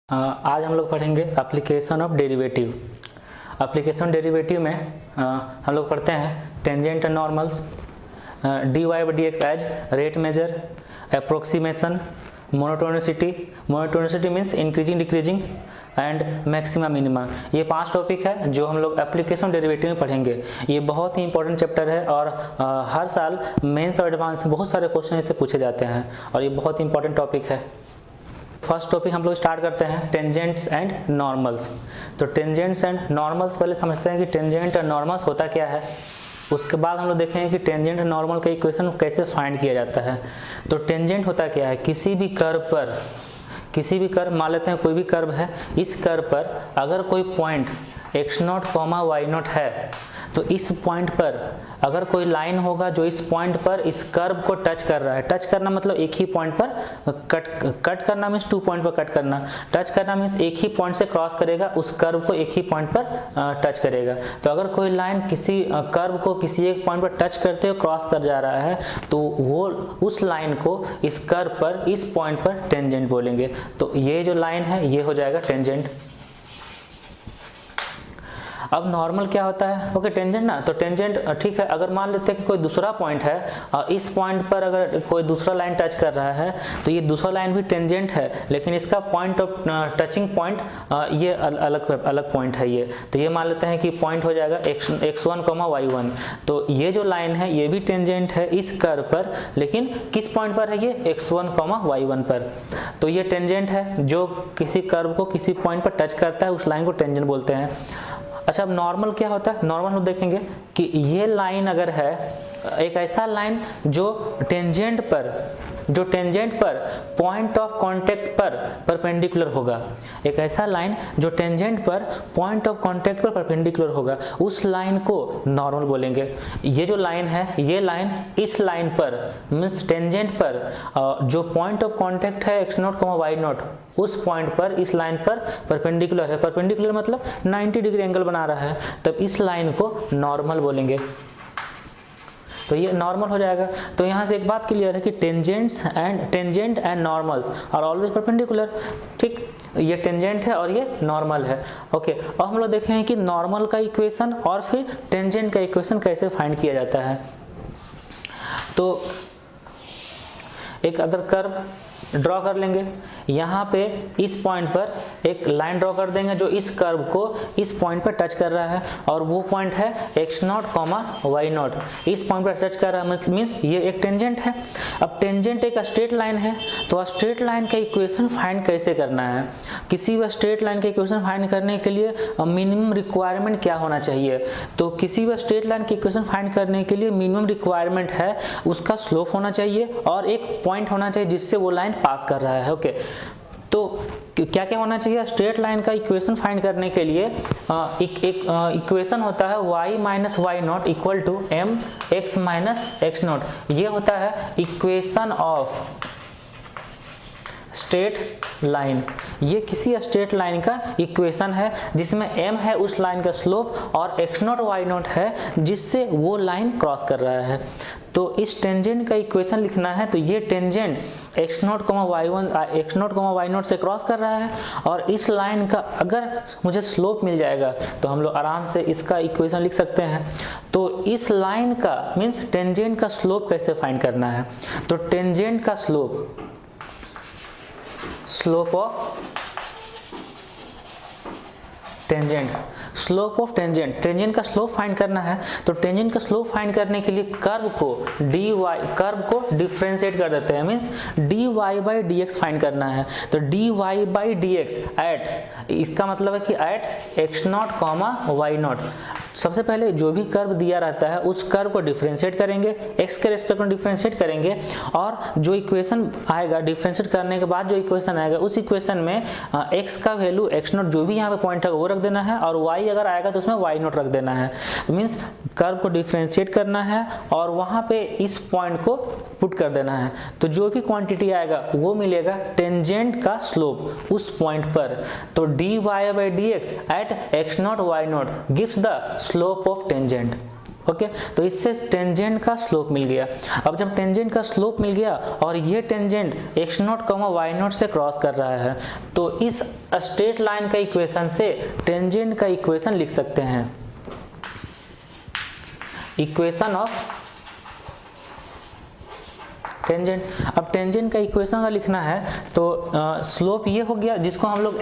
आज हम लोग पढ़ेंगे application of derivative. Application derivative में हम लोग पढ़ते हैं tangent and normals, dy by D X as rate measure, approximation, monotonicity. Monotonicity means increasing decreasing and maxima minima. ये 5 टॉपिक है जो हम लोग एप्लीकेशन डेरिवेटिव में पढ़ेंगे। ये बहुत ही इंपॉर्टेंट चैप्टर है और हर साल मेंस और एडवांस बहुत सारे क्वेश्चन इससे पूछे जाते हैं और ये बहुत ही इंपॉर्टेंट टॉपिक है। फर्स्ट टॉपिक हम लोग स्टार्ट करते हैं टेंजेंट्स एंड नॉर्मल्स। तो टेंजेंट्स एंड नॉर्मल्स पहले समझते हैं कि टेंजेंट और नॉर्मल्स होता क्या है। उसके बाद हम लोग देखेंगे कि टेंजेंट और नॉर्मल का इक्वेशन कैसे फाइंड किया जाता है। तो टेंजेंट होता क्या है, किसी भी कर्व मान लेते हैं कोई भी कर्व है, इस कर्व पर अगर कोई पॉइंट x0, y0 है तो इस पॉइंट पर अगर कोई लाइन होगा जो इस पॉइंट पर इस कर्व को टच कर रहा है। टच करना मतलब एक ही पॉइंट पर कट करना मीन्स 2 पॉइंट पर कट करना। टच करना मीन्स एक ही पॉइंट से क्रॉस करेगा, उस कर्व को एक ही पॉइंट पर टच करेगा। तो अगर कोई लाइन किसी कर्व को किसी एक पॉइंट पर टच करते हुए क्रॉस कर जा रहा है तो वो उस लाइन को इस कर्व पर इस पॉइंट पर टेंजेंट बोलेंगे। तो ये जो लाइन है ये हो जाएगा टेंजेंट। अब नॉर्मल क्या होता है, ओके टेंजेंट ना, तो टेंजेंट ठीक है। अगर मान लेते हैं कि कोई दूसरा पॉइंट है और इस पॉइंट पर अगर कोई दूसरा लाइन टच कर रहा है तो ये दूसरा लाइन भी टेंजेंट है, लेकिन इसका पॉइंट ऑफ टचिंग पॉइंट ये अलग पॉइंट है ये। तो ये मान लेते हैं कि पॉइंट हो जाएगा x1, y1। तो ये जो लाइन है ये भी टेंजेंट है इस कर्व पर, लेकिन किस पॉइंट पर है ये x1, y1 पर। तो ये टेंजेंट है जो किसी कर्व को किसी पॉइंट पर टच करता है, उस लाइन को टेंजेंट बोलते हैं। अच्छा, अब नॉर्मल क्या होता है। नॉर्मल हम देखेंगे कि ये लाइन अगर है एक ऐसा लाइन जो टेंजेंट पर पॉइंट ऑफ कांटेक्ट पर परपेंडिकुलर होगा। एक ऐसा लाइन जो टेंजेंट पर पॉइंट ऑफ कांटेक्ट पर परपेंडिकुलर होगा, उस लाइन को नॉर्मल बोलेंगे। ये जो लाइन है ये लाइन इस लाइन पर मीन्स टेंजेंट पर जो पॉइंट ऑफ कांटेक्ट है x0, y0 उस पॉइंट पर इस लाइन पर परपेंडिकुलर है। परपेंडिकुलर मतलब 90 डिग्री एंगल बना रहा है, तब इस लाइन को नॉर्मल बोलेंगे। तो ये नॉर्मल हो जाएगा। तो यहाँ से एक बात क्लियर है कि tangent and normals are always perpendicular. ठीक, ये टेंजेंट है और ये नॉर्मल है। ओके, अब हम लोग देखेंगे कि नॉर्मल का इक्वेशन और फिर टेंजेंट का इक्वेशन कैसे फाइंड किया जाता है। तो एक अदर कर्व ड्रॉ कर लेंगे। यहाँ पे इस पॉइंट पर एक लाइन ड्रॉ कर देंगे जो इस कर्व को इस पॉइंट पर टच कर रहा है और वो पॉइंट है x0, y0। इस पॉइंट पर टच कर रहा है मीन्स ये एक टेंजेंट है। अब टेंजेंट एक स्ट्रेट लाइन है, तो स्ट्रेट लाइन का इक्वेशन फाइंड कैसे करना है। किसी भी स्ट्रेट लाइन का इक्वेशन फाइंड करने के लिए मिनिमम रिक्वायरमेंट क्या होना चाहिए। तो किसी भी स्ट्रेट लाइन की इक्वेशन फाइंड करने के लिए मिनिमम रिक्वायरमेंट है उसका स्लोप होना चाहिए और एक पॉइंट होना चाहिए जिससे वो लाइन पास कर रहा है। ओके, तो क्या क्या होना चाहिए स्ट्रेट लाइन का इक्वेशन फाइंड करने के लिए। एक इक्वेशन होता है y minus y0 equal to m x minus x0। ये होता है इक्वेशन ऑफ स्ट्रेट लाइन। ये किसी स्ट्रेट लाइन का इक्वेशन है जिसमें m है उस लाइन का स्लोप और x0, y0 है जिससे वो लाइन क्रॉस कर रहा है। तो इस टेंजेंट का इक्वेशन लिखना है तो ये टेंजेंट x0, y0 से क्रॉस कर रहा है और इस लाइन का अगर मुझे स्लोप मिल जाएगा तो हम लोग आराम से इसका इक्वेशन लिख सकते हैं। तो इस लाइन का मीन्स टेंजेंट का स्लोप कैसे फाइंड करना है। तो टेंजेंट का स्लोप ऑफ टेंजेंट टेंजेंट का स्लोप फाइंड करना है। तो टेंजेंट का स्लोप फाइंड करने के लिए कर्व को डिफरेंशिएट कर देते हैं means dy by dx find करना है। तो dy बाई dx एट, इसका मतलब है कि एट x0, y0। सबसे पहले जो भी कर्व दिया रहता है उस कर्व को डिफरेंशिएट करेंगे, x के रेस्पेक्ट में डिफरेंशिएट करेंगे और जो इक्वेशन आएगा डिफरेंशिएट करने के बाद जो इक्वेशन आएगा उस इक्वेशन में x का वैल्यू x0 जो भी यहाँ पे पॉइंट है वो रख देना है और y अगर आएगा तो उसमें y0 रख देना है। मीन्स कर्व को डिफरेंशिएट करना है और वहां पे इस पॉइंट को पुट कर देना है। तो जो भी क्वांटिटी आएगा वो मिलेगा टेंजेंट का स्लोप उस पॉइंट पर। तो dy by dx at x0, y0 gives the slope of tangent. Okay, तो इससे टेंजेंट का स्लोप मिल गया। अब जब टेंजेंट का स्लोप मिल गया और ये टेंजेंट x0, y0 से क्रॉस कर रहा है, तो इस स्ट्रेट लाइन का इक्वेशन से टेंजेंट का इक्वेशन लिख सकते हैं, इक्वेशन ऑफ टेंजेंट। अब टेंजेंट का इक्वेशन अगर लिखना है तो स्लोप ये हो गया, जिसको हम लोग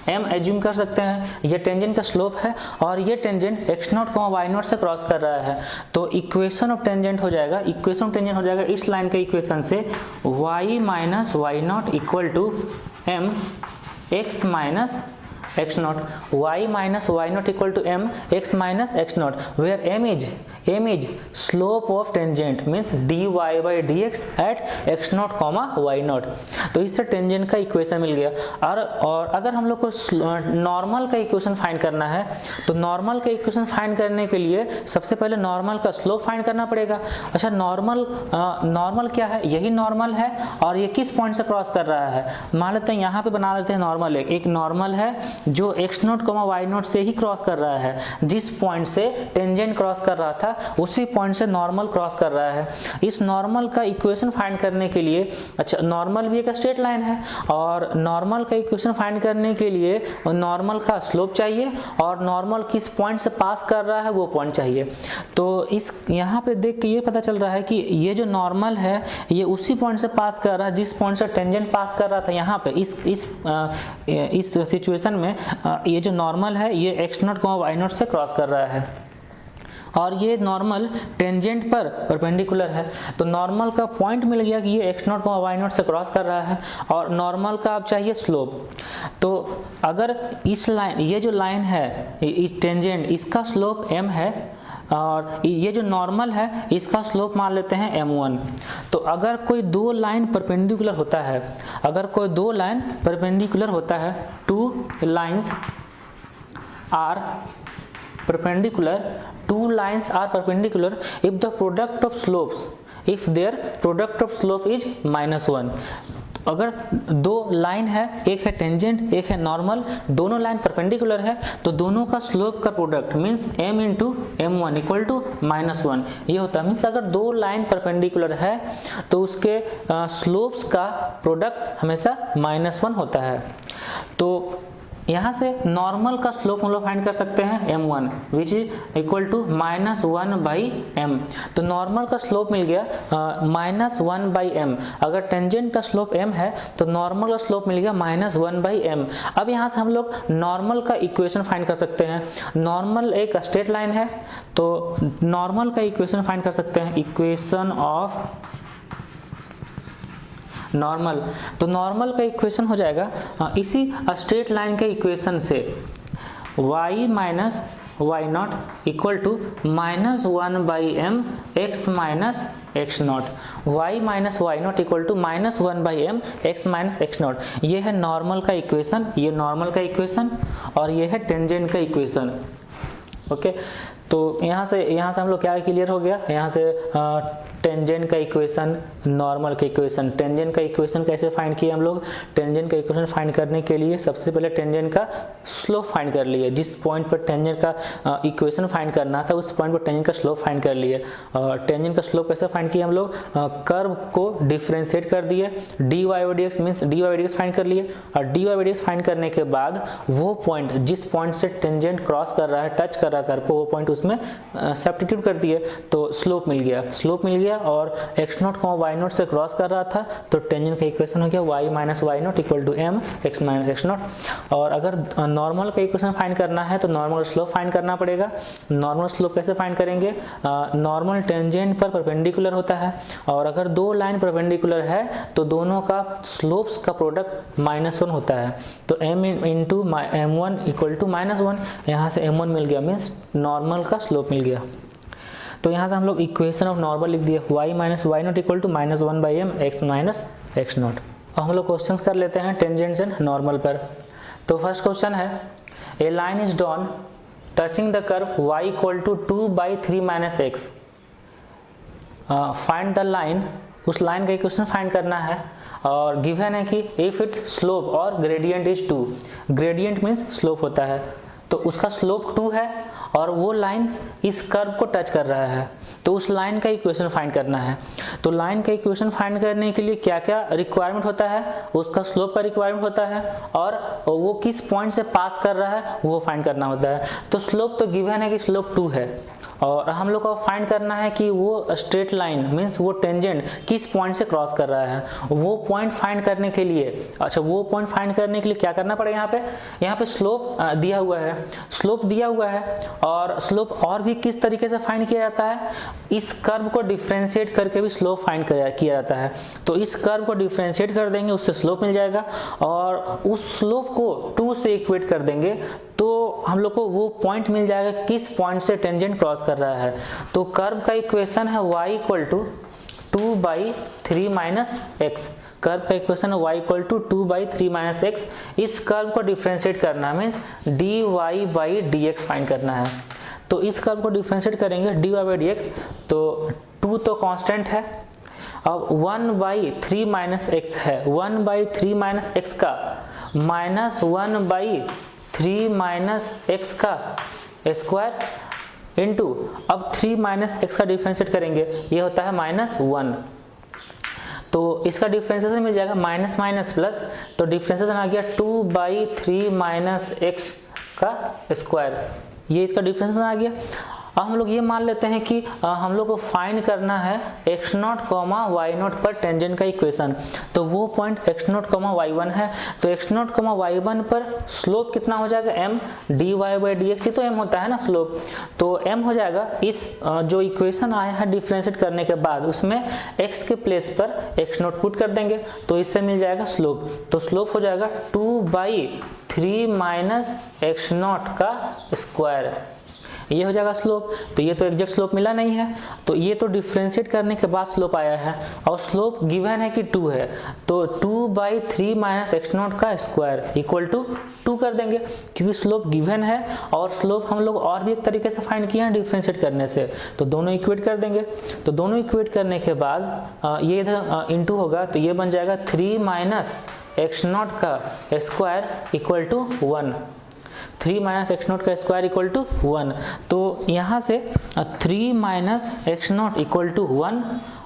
m एज्यूम कर सकते हैं, ये टेंजेंट का स्लोप है और ये टेंजेंट x0, y0 से क्रॉस कर रहा है, तो इक्वेशन ऑफ टेंजेंट हो जाएगा, इक्वेशन ऑफ टेंजेंट हो जाएगा इस लाइन के इक्वेशन से y minus y0 equal to m x minus x0, y minus y0 equal to m x minus x0, where m is slope of tangent means dy by dx at x0, y0। तो इससे tangent का equation मिल गया। और अगर हम लोग को normal का इक्वेशन फाइंड करना है, तो नॉर्मल का इक्वेशन फाइंड करने के लिए सबसे पहले नॉर्मल का स्लोप फाइंड करना पड़ेगा। अच्छा, नॉर्मल क्या है? यही नॉर्मल है और ये किस पॉइंट से क्रॉस कर रहा है? मान लेते हैं यहाँ पे बना लेते हैं नॉर्मल, एक नॉर्मल है जो x0, y0 से ही क्रॉस कर रहा है, जिस पॉइंट से टेंजेंट क्रॉस कर रहा था उसी पॉइंट से नॉर्मल क्रॉस कर रहा है। इस नॉर्मल का इक्वेशन फाइंड करने के लिए, अच्छा नॉर्मल भी एक स्ट्रेट लाइन है और नॉर्मल का इक्वेशन फाइंड करने के लिए नॉर्मल का स्लोप चाहिए और नॉर्मल किस पॉइंट से पास कर रहा है वो पॉइंट चाहिए। तो इस यहाँ पे देख के ये पता चल रहा है कि ये जो नॉर्मल है ये उसी पॉइंट से पास कर रहा है जिस पॉइंट से टेंजेंट पास कर रहा था। यहाँ पे इस सिचुएशन में ये जो नॉर्मल है ये x0, y0 से क्रॉस कर रहा है और ये नॉर्मल टेंजेंट पर परपेंडिकुलर है। तो नॉर्मल का पॉइंट मिल गया कि ये x0, y0 से क्रॉस कर रहा है और नॉर्मल का अब चाहिए स्लोप। तो अगर इस लाइन, ये जो लाइन है टेंजेंट, इसका स्लोप m है और ये जो नॉर्मल है इसका स्लोप मान लेते हैं m1। तो अगर कोई दो लाइन परपेंडिकुलर होता है, अगर कोई दो लाइन परपेंडिकुलर होता है, two lines are perpendicular, two lines are perpendicular if the product of slopes, if their product of slope is -1। अगर दो लाइन है, एक है टेंजेंट एक है नॉर्मल, दोनों लाइन परपेंडिकुलर है, तो दोनों का स्लोप का product means m into m1 equal to -1 ये होता है। मींस अगर दो लाइन परपेंडिकुलर है तो उसके स्लोप्स का प्रोडक्ट हमेशा -1 होता है। तो यहाँ से नॉर्मल का स्लोप हम लोग फाइंड कर सकते हैं m1 which is equal to -1/m। तो नॉर्मल का स्लोप मिल गया -1/m। अगर टेंजेंट का स्लोप m है तो नॉर्मल का स्लोप मिल गया -1/m। अब यहाँ से हम लोग नॉर्मल का इक्वेशन फाइंड कर सकते हैं। नॉर्मल एक स्ट्रेट लाइन है तो नॉर्मल का इक्वेशन फाइंड कर सकते हैं, इक्वेशन ऑफ नॉर्मल। तो नॉर्मल का इक्वेशन हो जाएगा इसी स्ट्रेट लाइन के इक्वेशन से y minus y0 equal to -1/m x minus x0, y minus y0 equal to -1/m x minus x0। ये है नॉर्मल का इक्वेशन, ये नॉर्मल का इक्वेशन और ये है टेंजेंट का इक्वेशन। ओके, तो यहाँ से हम लोग क्या क्लियर हो गया, यहाँ से टेंजेंट का इक्वेशन, नॉर्मल का इक्वेशन। टेंजेंट का इक्वेशन कैसे फाइंड किए हम लोग? टेंजेंट का इक्वेशन फाइंड करने के लिए सबसे पहले टेंजेंट का स्लोप फाइंड कर लिए, जिस पॉइंट पर टेंजेंट का इक्वेशन फाइंड करना था उस पॉइंट पर टेंजेंट का स्लोप फाइंड कर लिए। टेंजेंट का स्लोप कैसे फाइंड किए हम लोग? कर्व को डिफरेंशिएट कर दिए, dy by dx means dy by dx find कर लिए और dy by dx फाइंड करने के बाद वो पॉइंट जिस पॉइंट से टेंजेंट क्रॉस कर रहा है, टच कर रहा है कर्व को, वो पॉइंट उसमें सब्स्टिट्यूट कर दिए तो स्लोप मिल गया और x0, y0 से क्रॉस कर रहा था तो टेंजेंट का इक्वेशन हो गया y minus y0 equal to m x minus x0। और अगर नॉर्मल का इक्वेशन फाइंड करना है तो नॉर्मल स्लोप फाइंड करना पड़ेगा। नॉर्मल स्लोप कैसे फाइंड करेंगे? नॉर्मल टेंजेंट पर परपेंडिकुलर होता है और अगर दो लाइन परपेंडिकुलर है तो दोनों का स्लोप्स का प्रोडक्ट -1 होता है। तो m into m1 equal to -1, यहाँ से m1 मिल गया, मीन्स नॉर्मल का स्लोप मिल गया। तो यहाँ से हम लोग इक्वेशन ऑफ नॉर्मल लिख दिए, y minus y0 equal to -1/m x minus x0। अब हम लोग क्वेश्चंस कर लेते हैं टेंजेंट एंड नॉर्मल पर। तो फर्स्ट क्वेश्चन है, a line is drawn touching the curve y equal to 2/3 - x, find the line. उस लाइन का इक्वेशन फाइंड करना है और गिवन है कि इफ इट्स स्लोप और gradient is 2, gradient means slope होता है, तो उसका स्लोप 2 है और वो लाइन इस कर्व को टच कर रहा है, तो उस लाइन का इक्वेशन फाइंड करना है। तो लाइन का इक्वेशन फाइंड करने के लिए क्या क्या रिक्वायरमेंट होता है, उसका स्लोप का रिक्वायरमेंट होता है और वो किस पॉइंट से पास कर रहा है वो फाइंड करना होता है। तो स्लोप तो गिवन है कि स्लोप 2 है और हम लोग को फाइंड करना है कि वो स्ट्रेट लाइन मीन्स वो टेंजेंट किस पॉइंट से क्रॉस कर रहा है। वो पॉइंट फाइंड करने के लिए वो पॉइंट फाइंड करने के लिए क्या करना पड़ेगा, यहाँ पे स्लोप दिया हुआ है, स्लोप दिया हुआ है और स्लोप और भी किस तरीके से फाइंड किया जाता है, इस कर्व को डिफरेंशिएट करके भी स्लोप फाइंड किया जाता है। तो इस कर्व को डिफरेंशिएट कर देंगे, उससे स्लोप मिल जाएगा और उस स्लोप को 2 से इक्वेट कर देंगे तो हम लोग को वो पॉइंट मिल जाएगा कि किस पॉइंट से टेंजेंट क्रॉस कर रहा है। तो कर्व का इक्वेशन है y equal to 2/3 minus x. Curve का इक्वेशन है y equal to 2/3 minus x. इस कर्व को डिफरेंशिएट करना है मीन्स dy/dx फाइंड करना है। तो इस कर्व को डिफरेंशिएट करेंगे dy/dx, तो 2 तो कांस्टेंट है, अब 1/3 माइनस एक्स है, 1/3 माइनस एक्स का माइनस 1/3 माइनस एक्स का स्क्वायर इंटू अब 3 माइनस एक्स का डिफरेंशिएट करेंगे, ये होता है -1। तो इसका डिफरेंशिएशन मिल जाएगा माइनस माइनस प्लस, तो डिफरेंशिएशन आ गया 2/3 माइनस एक्स का स्क्वायर, ये इसका डिफरेंशिएशन आ गया। अब हम लोग ये मान लेते हैं कि हम लोग को फाइंड करना है x0, y0 पर टेंजेंट का इक्वेशन। तो वो पॉइंट x0, y1 है, तो x0, y1 पर स्लोप कितना हो जाएगा m dy/dx, तो m होता है ना स्लोप, तो m हो जाएगा इस जो इक्वेशन आया है डिफरेंशिएट करने के बाद उसमें x के प्लेस पर x0 पुट कर देंगे तो इससे मिल जाएगा स्लोप। तो स्लोप हो जाएगा 2/3 माइनस x0 का स्क्वायर, ये हो जाएगा स्लोप। तो ये तो एग्जैक्ट स्लोप मिला नहीं है, तो ये तो डिफरेंशिएट करने के बाद स्लोप आया है और स्लोप गिवन है कि 2 है, तो 2/3 माइनस x0 का स्क्वायर इक्वल टू 2 कर देंगे क्योंकि स्लोप गिवन है और स्लोप हम लोग और भी एक तरीके से फाइंड किए हैं डिफरेंशिएट करने से, तो दोनों इक्वेट कर देंगे। तो दोनों इक्वेट करने के बाद ये इधर इंटू होगा तो ये बन जाएगा 3 माइनस x0 का square equal to 1, 3 minus x0 का स्क्वायर इक्वल टू 1। तो यहाँ से 3 माइनस x0 इक्वल टू 1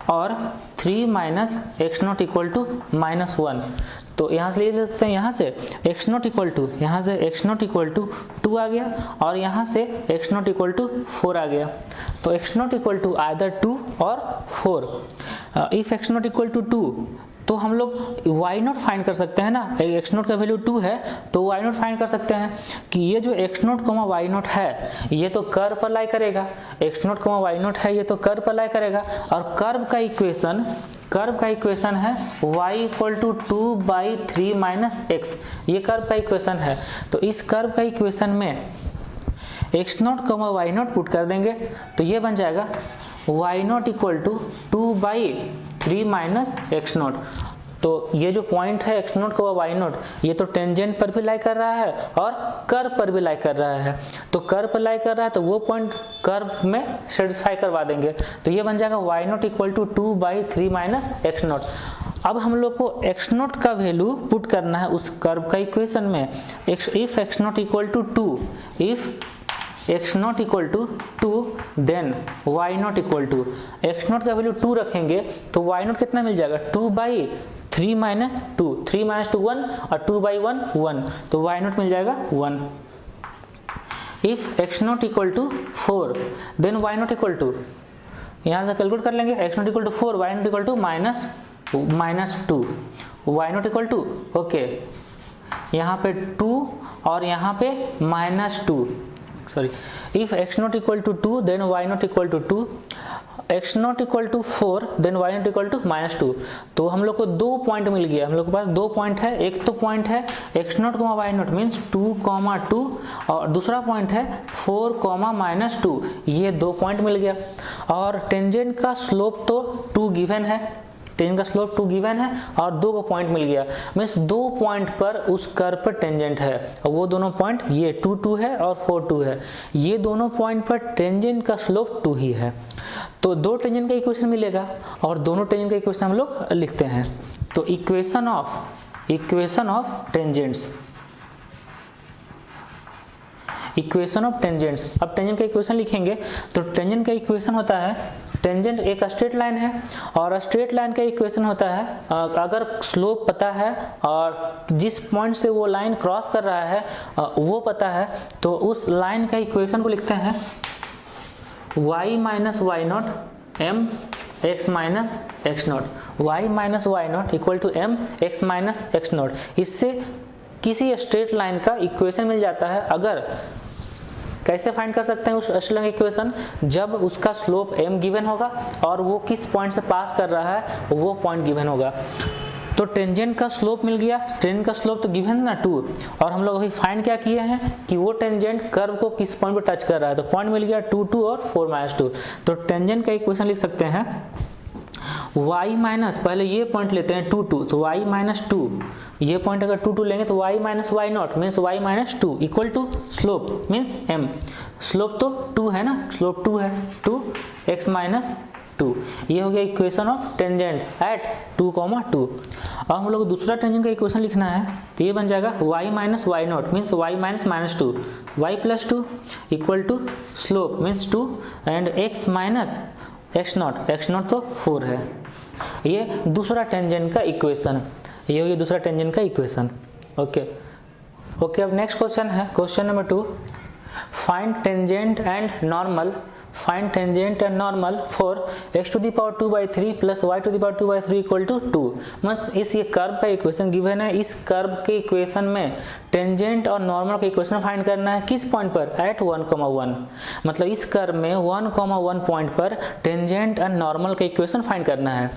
और 3 माइनस x0 इक्वल टू -1। तो यहाँ से ले लेते हैं, यहाँ से x0 इक्वल टू, यहाँ से x0 इक्वल टू 2 आ गया और यहाँ से x0 इक्वल टू 4 आ गया। तो x0 इक्वल टू आइदर 2 और 4। इफ x0 इक्वल टू 2 तो हम लोग y0 फाइंड कर सकते हैं ना, x0 का वैल्यू 2 है तो y0 फाइंड कर सकते हैं कि ये जो x0, y0 है ये तो कर्व पर लाई करेगा, x0, y0 है ये तो कर्व पर लाई करेगा और कर्व का इक्वेशन है y equal to 2/3 minus x, ये कर्व का इक्वेशन है। तो इस कर्व का इक्वेशन में x0, y0 पुट कर देंगे तो ये बन जाएगा y0 equal to 2/3 minus x0। तो ये जो पॉइंट है x0, y0 ये तो टेंजेंट पर भी लाई कर रहा है और कर्व पर भी लाई कर रहा है, तो कर्व पर लाई कर रहा है तो वो पॉइंट कर्व में सेटिस्फाई करवा देंगे, तो ये बन जाएगा y0 equal to 2/3 minus x0। अब हम लोग को x0 का वैल्यू पुट करना है उस कर्व का इक्वेशन में। If x0 equal to 2, if x0 equal to 2 then y0 equal to, x0 का वैल्यू 2 रखेंगे तो y0 कितना मिल जाएगा 2/3 माइनस 2, 3 माइनस 2 1 और 2/1 1, तो y0 मिल जाएगा 1। If x0 equal to 4 then y0 equal to, यहाँ से कैलकुलेट कर लेंगे x0 equal to 4, y0 equal to -2, y0 equal to okay यहाँ पे 2 और यहाँ पे -2, sorry. If x0 equal to 2 then y0 equal to 2, x0 equal to 4 then y0 equal to -2। तो हम लोग को 2 पॉइंट मिल गया, हम लोग के पास 2 पॉइंट है, एक तो पॉइंट है x0, y0 मीन्स 2, 2 और दूसरा पॉइंट है 4, -2, ये 2 पॉइंट मिल गया। और टेंजेंट का स्लोप तो 2 गिवन है, टेंजेंट का स्लोप 2 गिवन है और 2 को पॉइंट मिल गया, मीन्स 2 पॉइंट पर उस कर्व पर टेंजेंट है और वो दोनों पॉइंट ये 2, 2 है और 4, 2 है, ये दोनों पॉइंट पर टेंजेंट का स्लोप 2 ही है। तो 2 टेंजेंट का इक्वेशन मिलेगा और दोनों टेंजेंट का इक्वेशन हम लोग लिखते हैं। तो equation of tangents, equation of tangents. अब टेंजेंट का इक्वेशन लिखेंगे तो टेंजेंट का इक्वेशन होता है, टेंजेंट एक स्ट्रेट लाइन है और स्ट्रेट लाइन का इक्वेशन होता है अगर स्लोप पता है और जिस पॉइंट से वो लाइन क्रॉस कर रहा है वो पता है तो उस लाइन का इक्वेशन को लिखते हैं y minus Y not M X minus X not, Y minus Y not equal to M X minus X not. इससे किसी स्ट्रेट लाइन का इक्वेशन मिल जाता है। अगर कैसे फाइंड कर सकते हैं उस स्ट्रेट लाइन का इक्वेशन, जब उसका स्लोप m गिवन होगा और वो किस पॉइंट से पास कर रहा है वो पॉइंट गिवन होगा। तो टेंजेंट का स्लोप मिल गया, टेंजेंट का स्लोप तो गिवन ना 2, और हम लोग अभी फाइंड क्या किए हैं कि वो टेंजेंट कर्व को किस पॉइंट पर टच कर रहा है, तो पॉइंट मिल गया 2 2 और 4 -2। तो टेंजेंट का इक्वेशन लिख सकते हैं y माइनस, पहले ये पॉइंट लेते हैं 2 2, तो y माइनस 2, ये पॉइंट अगर 2 2 लेंगे तो y minus Y not means y minus 2 equal to slope means m, slope तो 2 है ना, स्लोप 2 है, 2 x माइनस 2। ये हो गया इक्वेशन ऑफ टेंजेंट एट 2, 2। अब हम लोग दूसरा टेंजेंट का इक्वेशन लिखना है तो ये बन जाएगा y minus Y not means y minus minus 2, y plus 2 equal to slope means 2 and x minus X not तो 4 है। ये दूसरा टेंजेंट का इक्वेशन, ये हो गया दूसरा टेंजेंट का इक्वेशन। ओके अब नेक्स्ट क्वेश्चन है question number 2, find tangent and normal, find tangent and normal for x to the power 2/3 plus y to the power 2/3 equal to 2। मतलब इस ये कर्व का इक्वेशन गिवन है, इस कर्व के इक्वेशन में टेंजेंट और नॉर्मल का इक्वेशन फाइंड करना है किस पॉइंट पर, एट 1, 1। मतलब इस कर्व में 1, 1 पॉइंट पर टेंजेंट एंड नॉर्मल का इक्वेशन फाइंड करना है।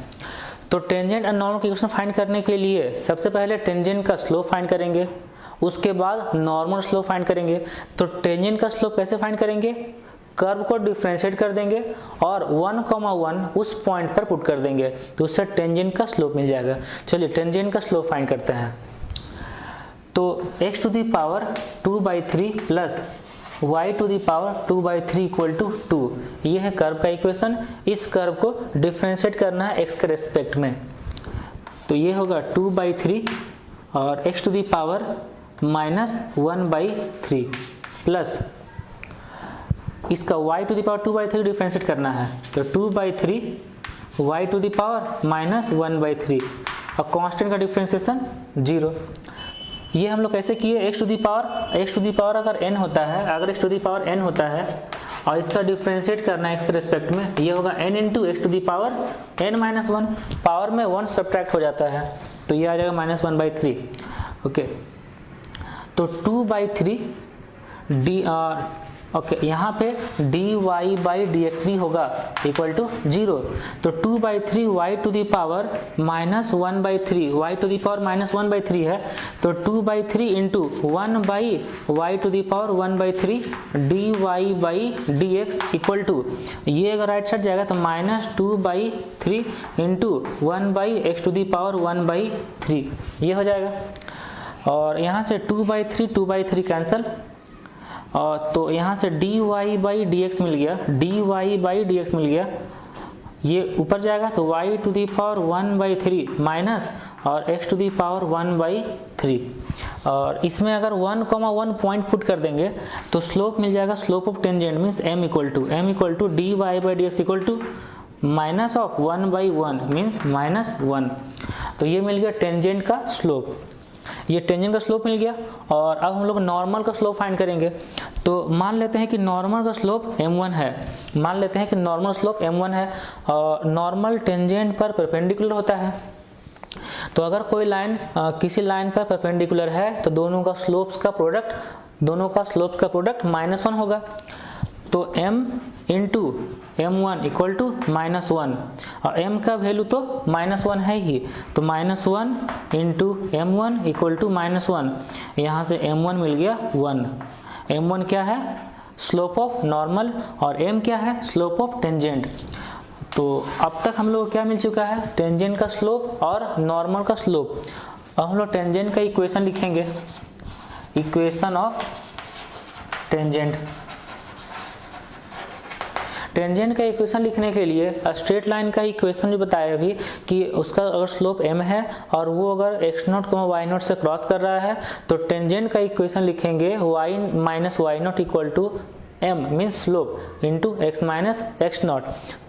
तो टेंजेंट एंड नॉर्मल का इक्वेशन फाइंड करने के लिए सबसे पहले टेंजेंट का स्लोप फाइंड करेंगे, उसके बाद नॉर्मल स्लोप फाइंड करेंगे। तो टेंजेंट का स्लोप कैसे फाइंड करेंगे, कर्व को डिफरेंशिएट कर देंगे और 1, 1 उस पॉइंट पर पुट कर देंगे तो उससे टेंजेंट का स्लोप मिल जाएगा। चलिए टेंजेंट का स्लोप फाइंड करते हैं। तो x to the power 2/3 plus y to the power 2/3 equal to 2, ये है कर्व का इक्वेशन। इस कर्व को डिफरेंशिएट करना है x के रेस्पेक्ट में, तो ये होगा 2/3 और x to the power -1/3 plus इसका y to the power 2/3 differentiate करना है, तो 2/3 y टू द पावर -1/3 और कांस्टेंट का डिफरेंशिएशन 0। ये हम लोग कैसे किए, x टू द पावर अगर n होता है, अगर x to the power n होता है और इसका डिफरेंशिएट करना है इसके रेस्पेक्ट में, ये होगा n into x to the power n-1, power में 1 सब्ट्रैक्ट हो जाता है तो ये आ जाएगा -1/3। ओके तो 2/3 d ओके यहाँ पे dy/dx भी होगा इक्वल टू 0, तो 2/3 y to the power -1/3, y to the power -1/3 है तो 2/3 into 1/y to the power 1/3 dy/dx equal to, ये अगर राइट साइड जाएगा तो -2/3 into 1/x to the power 1/3, ये हो जाएगा। और यहाँ से 2/3 कैंसिल, और तो यहाँ से dy/dx मिल गया, dy/dx मिल गया, ये ऊपर जाएगा तो y to the power 1/3 minus और x टू द पावर 1/3, और इसमें अगर 1, 1 पॉइंट पुट कर देंगे तो स्लोप मिल जाएगा, slope of tangent means m equal to dy/dx equal to minus of 1/1 means -1। तो ये मिल गया टेंजेंट का स्लोप, ये टेंजेंट का स्लोप मिल गया। और अब हम लोग नॉर्मल का स्लोप फाइंड करेंगे। तो मान लेते हैं कि नॉर्मल का स्लोप m1 है, मान लेते हैं कि नॉर्मल स्लोप m1 है और नॉर्मल टेंजेंट पर परपेंडिकुलर होता है। तो अगर कोई लाइन किसी लाइन पर परपेंडिकुलर है तो दोनों का स्लोप्स का प्रोडक्ट -1 होगा। तो m into m1 equal to -1 और m का वैल्यू तो -1 है ही, तो -1 इंटू m1 इक्वल टू -1, यहाँ से m1 मिल गया 1। m1 क्या है, स्लोप ऑफ नॉर्मल, और m क्या है, स्लोप ऑफ टेंजेंट। तो अब तक हम लोग क्या मिल चुका है, टेंजेंट का स्लोप और नॉर्मल का स्लोप। अब हम लोग टेंजेंट का इक्वेशन लिखेंगे, इक्वेशन ऑफ टेंजेंट। टेंजेंट का इक्वेशन लिखने के लिए स्ट्रेट लाइन का इक्वेशन जो बताया अभी कि उसका अगर स्लोप m है और वो अगर x0, y0 से क्रॉस कर रहा है तो टेंजेंट का इक्वेशन लिखेंगे y minus y0 equal to m means slope into x minus x0।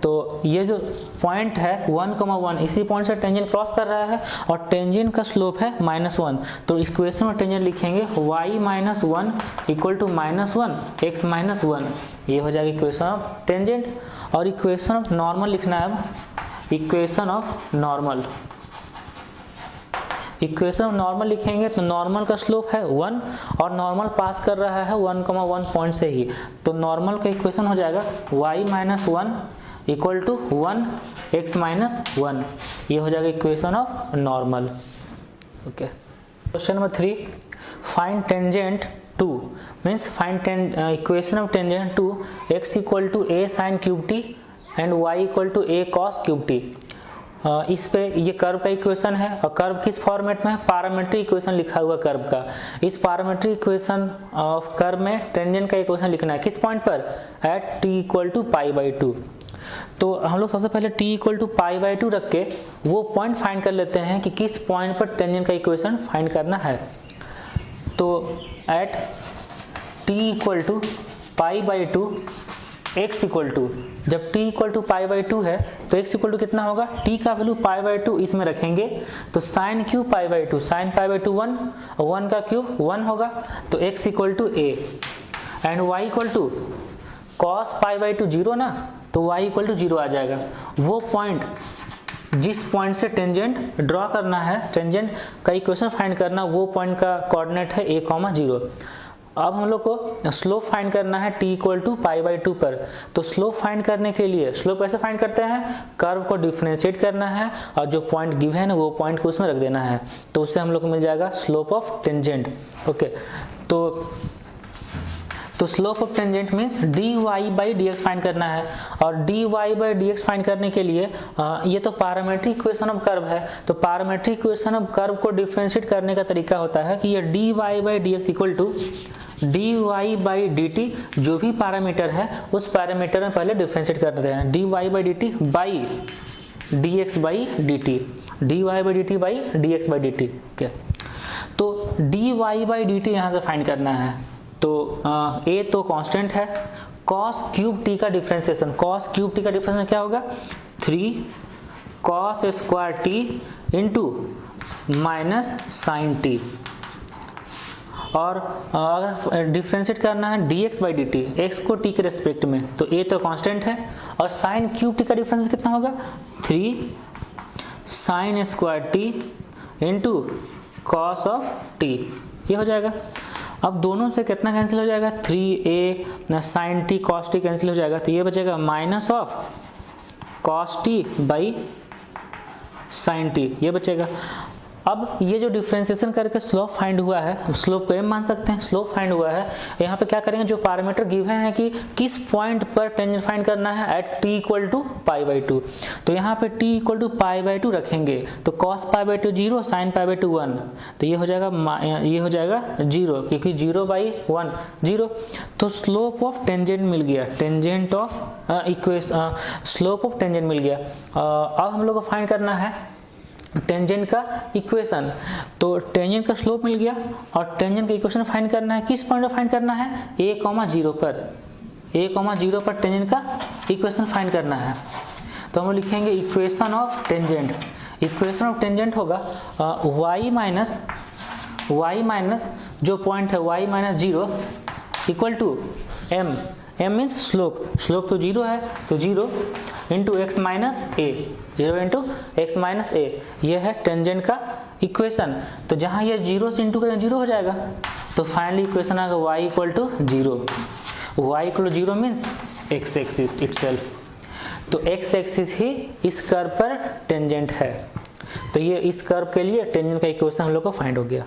तो ये जो पॉइंट है 1,1 इसी पॉइंट से टेंजेंट क्रॉस कर रहा है और टेंजेंट का स्लोप है -1। तो इक्वेशन में टेंजेंट लिखेंगे y minus 1 equal to -1 x minus 1। ये हो जाएगा इक्वेशन ऑफ टेंजेंट। और इक्वेशन ऑफ नॉर्मल लिखना है अब। Equation of normal, equation of normal लिखेंगे तो नॉर्मल का स्लोप है 1 और नॉर्मल पास कर रहा है 1,1 पॉइंट से ही। तो नॉर्मल का इक्वेशन हो जाएगा y minus 1 equal to 1 x minus 1। ये हो जाएगा equation of normal. Okay, question number 3, find tangent to means find equation of tangent to x equal to a sin cube t and y equal to a cos cube t। इस पे ये curve का equation है और curve किस format में है, parametric equation लिखा हुआ कर्व का। इस पैरामीट्रिक इक्वेशन ऑफ कर्व में टेंजेंट का इक्वेशन लिखना है किस पॉइंट पर, एट t इक्वल टू π/2। तो हम लोग सबसे पहले t इक्वल टू π/2 रख के वो पॉइंट फाइंड कर लेते हैं कि किस पॉइंट पर टेंजेंट का इक्वेशन फाइंड करना है। तो at t equal to π/2 x equal to, जब t इक्वल टू π/2 है तो x इक्वल टू कितना होगा, t का वैल्यू π/2 इसमें रखेंगे तो sin क्यूब π/2, sin π/2 1 और 1 का क्यूब 1 होगा तो x equal to a and y equal to cos π/2 0 ना, तो y इक्वल टू 0 आ जाएगा। वो पॉइंट जिस पॉइंट से टेंजेंट ड्रॉ करना है, टेंजेंट का इक्वेशन फाइंड करना, वो पॉइंट का कोऑर्डिनेट है a, 0। अब हम लोग को स्लोप फाइंड करना है t इक्वल टू π/2 पर। तो स्लोप फाइंड करने के लिए स्लोप कैसे फाइंड करते हैं, कर्व को डिफरेंशिएट करना है और जो पॉइंट गिवन है वो पॉइंट को उसमें रख देना है, तो उससे हम लोग को मिल जाएगा स्लोप ऑफ टेंजेंट। ओके, तो slope of tangent means dy/dx find करना है और dy/dx फाइंड करने के लिए ये तो पैरामीट्रिक इक्वेशन ऑफ कर्व है, तो पैरामीट्रिक इक्वेशन ऑफ कर्व को डिफरेंशिएट करने का तरीका होता है कि ये dy/dx इक्वल टू dy/dt, जो भी पैरामीटर है उस पैरामीटर में पहले डिफरेंशिएट करते हैं, dy/dt by dx/dt, dy/dt by dx/dt। Okay, तो dy/dt यहाँ से फाइंड करना है। तो a तो कांस्टेंट है, cos क्यूब t का डिफरेंशिएशन, cos क्यूब t का डिफरेंशिएशन क्या होगा, 3 cos square t into minus sine t। और अगर डिफरेंशिएट करना है dx/dt, x को t के रेस्पेक्ट में, तो a तो कांस्टेंट है और साइन क्यूब t का डिफरेंस कितना होगा, 3 sine square t into cos of t। ये हो जाएगा। अब दोनों से कितना कैंसिल हो जाएगा, 3a sine t cos t cancel हो जाएगा, तो ये बचेगा minus of cos t by sine t, ये बचेगा। अब ये जो डिफरेंशिएशन करके स्लोप फाइंड हुआ है, स्लोप को m मान सकते हैं, स्लोप फाइंड हुआ है। यहाँ पे क्या करेंगे, जो पैरामीटर गिवन है कि किस पॉइंट पर टेंजेंट फाइंड करना है, एट t इक्वल टू π/2। तो यहाँ पे t इक्वल टू π/2 रखेंगे तो cos π/2 0, sin π/2 1, तो ये हो जाएगा 0, क्योंकि 0/1 0। तो स्लोप ऑफ टेंजेंट मिल गया, tangent of equation, slope of tangent मिल गया। अब हम लोग को फाइंड करना है टेंजेंट का इक्वेशन। तो टेंजेंट का स्लोप मिल गया और टेंजेंट का इक्वेशन फाइंड करना है किस पॉइंट पर फाइंड करना है, a, 0 पर, a, 0 पर टेंजेंट का इक्वेशन फाइंड करना है। तो हम लिखेंगे equation of tangent, equation of tangent होगा y माइनस जो पॉइंट है y minus 0 equal to m, m means slope, slope तो 0 है तो 0 into x minus a, 0 into x minus a, ये है टेंजेंट का इक्वेशन। तो जहाँ ये 0 से इंटू करें 0 हो जाएगा, तो फाइनली इक्वेशन आएगा y equal to 0, y equal to 0 means x axis itself. तो x एक्सिस ही इस कर्व पर टेंजेंट है, तो ये इस कर्व के लिए टेंजेंट का इक्वेशन हम लोग को फाइंड हो गया।